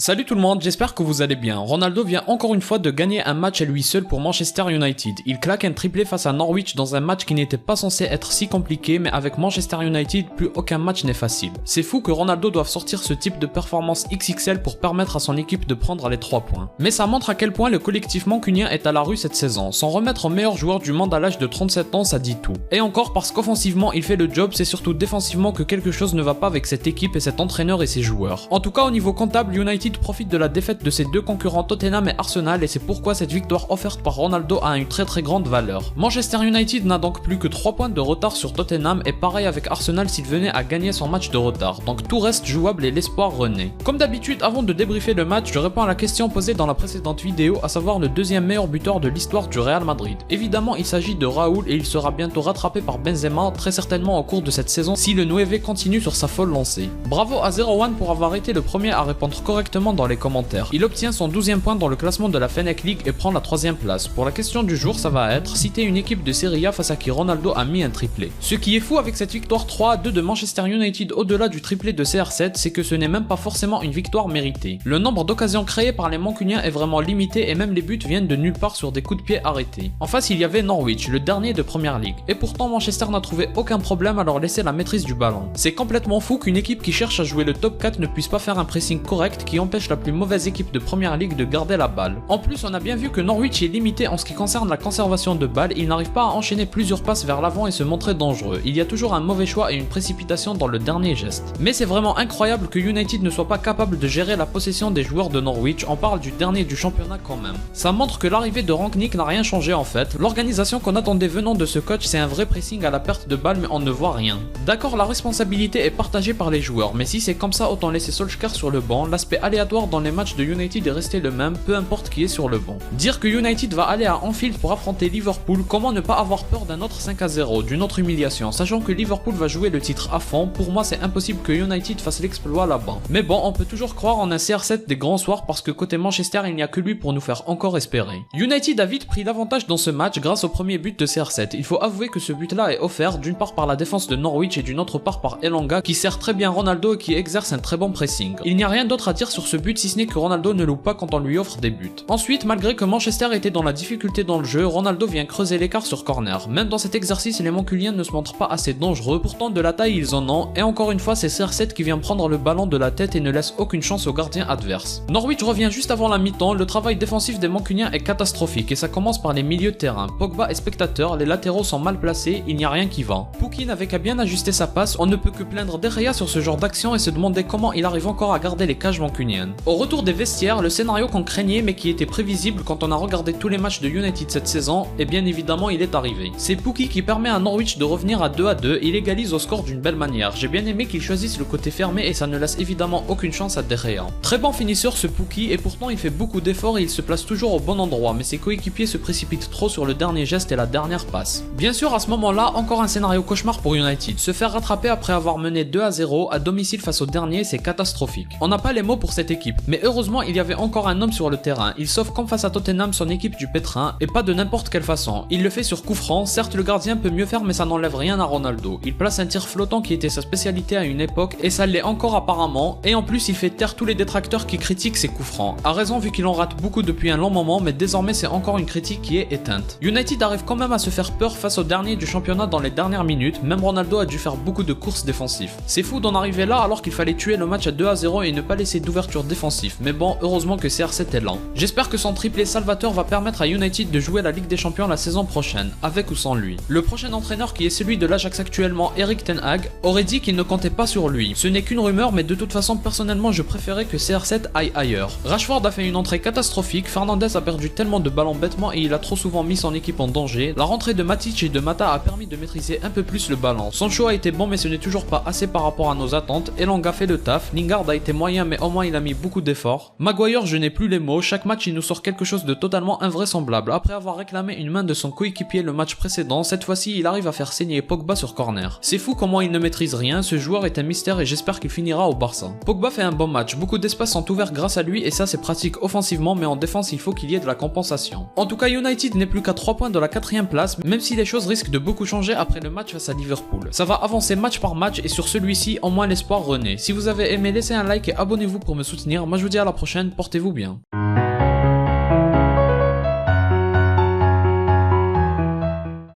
Salut tout le monde, j'espère que vous allez bien. Ronaldo vient encore une fois de gagner un match à lui seul pour Manchester United. Il claque un triplé face à Norwich dans un match qui n'était pas censé être si compliqué, mais avec Manchester United, plus aucun match n'est facile. C'est fou que Ronaldo doive sortir ce type de performance XXL pour permettre à son équipe de prendre les 3 points. Mais ça montre à quel point le collectif mancunien est à la rue cette saison. S'en remettre au meilleur joueur du monde à l'âge de 37 ans, ça dit tout. Et encore parce qu'offensivement il fait le job, c'est surtout défensivement que quelque chose ne va pas avec cette équipe et cet entraîneur et ses joueurs. En tout cas au niveau comptable, United profite de la défaite de ses deux concurrents Tottenham et Arsenal et c'est pourquoi cette victoire offerte par Ronaldo a une très grande valeur. Manchester United n'a donc plus que 3 points de retard sur Tottenham et pareil avec Arsenal s'il venait à gagner son match de retard, donc tout reste jouable et l'espoir renaît. Comme d'habitude, avant de débriefer le match, je réponds à la question posée dans la précédente vidéo, à savoir le deuxième meilleur buteur de l'histoire du Real Madrid. Évidemment il s'agit de Raoul et il sera bientôt rattrapé par Benzema, très certainement au cours de cette saison si le 9 continue sur sa folle lancée. Bravo à 01 pour avoir été le premier à répondre correctement dans les commentaires. Il obtient son 12e point dans le classement de la Fennec League et prend la 3e place. Pour la question du jour, ça va être citer une équipe de Serie A face à qui Ronaldo a mis un triplé. Ce qui est fou avec cette victoire 3-2 de Manchester United au-delà du triplé de CR7, c'est que ce n'est même pas forcément une victoire méritée. Le nombre d'occasions créées par les Mancuniens est vraiment limité et même les buts viennent de nulle part sur des coups de pied arrêtés. En face, il y avait Norwich, le dernier de Premier League. Et pourtant, Manchester n'a trouvé aucun problème à leur laisser la maîtrise du ballon. C'est complètement fou qu'une équipe qui cherche à jouer le top 4 ne puisse pas faire un pressing correct qui empêche la plus mauvaise équipe de Premier League de garder la balle. En plus, on a bien vu que Norwich est limité en ce qui concerne la conservation de balles, il n'arrive pas à enchaîner plusieurs passes vers l'avant et se montrer dangereux. Il y a toujours un mauvais choix et une précipitation dans le dernier geste. Mais c'est vraiment incroyable que United ne soit pas capable de gérer la possession des joueurs de Norwich, on parle du dernier du championnat quand même. Ça montre que l'arrivée de Rangnick n'a rien changé en fait, l'organisation qu'on attendait venant de ce coach c'est un vrai pressing à la perte de balle mais on ne voit rien. D'accord, la responsabilité est partagée par les joueurs, mais si c'est comme ça autant laisser Solskjaer sur le banc, l'aspect aléatoire dans les matchs de United est resté le même, peu importe qui est sur le banc. Dire que United va aller à Anfield pour affronter Liverpool, comment ne pas avoir peur d'un autre 5-0, d'une autre humiliation, sachant que Liverpool va jouer le titre à fond, pour moi c'est impossible que United fasse l'exploit là-bas. Mais bon, on peut toujours croire en un CR7 des grands soirs parce que côté Manchester il n'y a que lui pour nous faire encore espérer. United a vite pris l'avantage dans ce match grâce au premier but de CR7, il faut avouer que ce but là est offert d'une part par la défense de Norwich et d'une autre part par Elanga qui sert très bien Ronaldo et qui exerce un très bon pressing. Il n'y a rien d'autre à dire sur ce but si ce n'est que Ronaldo ne loupe pas quand on lui offre des buts. Ensuite, malgré que Manchester était dans la difficulté dans le jeu, Ronaldo vient creuser l'écart sur corner. Même dans cet exercice, les Manculiens ne se montrent pas assez dangereux, pourtant de la taille ils en ont, et encore une fois c'est CR7 qui vient prendre le ballon de la tête et ne laisse aucune chance au gardien adverse. Norwich revient juste avant la mi-temps, le travail défensif des Mancuniens est catastrophique et ça commence par les milieux de terrain. Pogba est spectateur, les latéraux sont mal placés, il n'y a rien qui va. Pukki n'avait qu'à bien ajuster sa passe, on ne peut que plaindre De Gea sur ce genre d'action et se demander comment il arrive encore à garder les cages mancuniennes. Au retour des vestiaires, le scénario qu'on craignait mais qui était prévisible quand on a regardé tous les matchs de United cette saison, et bien évidemment il est arrivé. C'est Pukki qui permet à Norwich de revenir à 2-2, il égalise au score d'une belle manière. J'ai bien aimé qu'il choisisse le côté fermé et ça ne laisse évidemment aucune chance à De Gea. Très bon finisseur ce Pukki et pourtant il fait beaucoup d'efforts et il se place toujours au bon endroit, mais ses coéquipiers se précipitent trop sur le dernier geste et la dernière passe. Bien sûr à ce moment-là, encore un scénario cauchemar pour United. Se faire rattraper après avoir mené 2-0 à domicile face au dernier, c'est catastrophique. On n'a pas les mots pour cette équipe, mais heureusement il y avait encore un homme sur le terrain. Il sauve comme face à Tottenham son équipe du pétrin et pas de n'importe quelle façon. Il le fait sur coup franc, certes le gardien peut mieux faire mais ça n'enlève rien à Ronaldo. Il place un tir flottant qui était sa spécialité à une époque et ça l'est encore apparemment, et en plus il fait taire tous les détracteurs qui critiquent ses coups francs. A raison vu qu'il en rate beaucoup depuis un long moment, mais désormais c'est encore une critique qui est éteinte. United arrive quand même à se faire peur face au dernier du championnat dans les dernières minutes, même Ronaldo a dû faire beaucoup de courses défensives. C'est fou d'en arriver là alors qu'il fallait tuer le match à 2-0 et ne pas laisser d'ouverture défensive, mais bon heureusement que CR7 est lent. J'espère que son triplé salvateur va permettre à United de jouer la Ligue des Champions la saison prochaine, avec ou sans lui. Le prochain entraîneur qui est celui de l'Ajax actuellement, Erik ten Hag, aurait dit qu'il ne comptait pas sur lui. Ce n'est qu'une rumeur mais de toute façon personnellement je préférais que CR7 aille ailleurs. Rashford a fait une entrée catastrophique, Fernandes a perdu tellement de ballons bêtement et il a trop souvent mis son équipe en danger. La rentrée de Matic et de Mata a permis de maîtriser un peu plus le ballon. Son choix a été bon mais ce n'est toujours pas assez par rapport à nos attentes. Elanga fait le taf, Lingard a été moyen mais au moins il a mis beaucoup d'efforts. Maguire, je n'ai plus les mots, chaque match il nous sort quelque chose de totalement invraisemblable. Après avoir réclamé une main de son coéquipier le match précédent, cette fois-ci il arrive à faire saigner Pogba sur corner. C'est fou comment il ne maîtrise rien, ce joueur est un mystère et j'espère qu'il finira au Barça. Pogba fait un bon match, beaucoup d'espace sont ouverts grâce à lui et ça c'est pratique offensivement mais en défense il faut qu'il y ait de la compensation. En tout cas United n'est plus qu'à 3 points de la 4ème place, même si les choses risquent de beaucoup changer après le match face à Liverpool. Ça va avancer match par match et sur celui-ci au moins l'espoir renaît. Si vous avez aimé, laissez un like et abonnez-vous pour me soutenir soutenir. Moi je vous dis à la prochaine, portez-vous bien.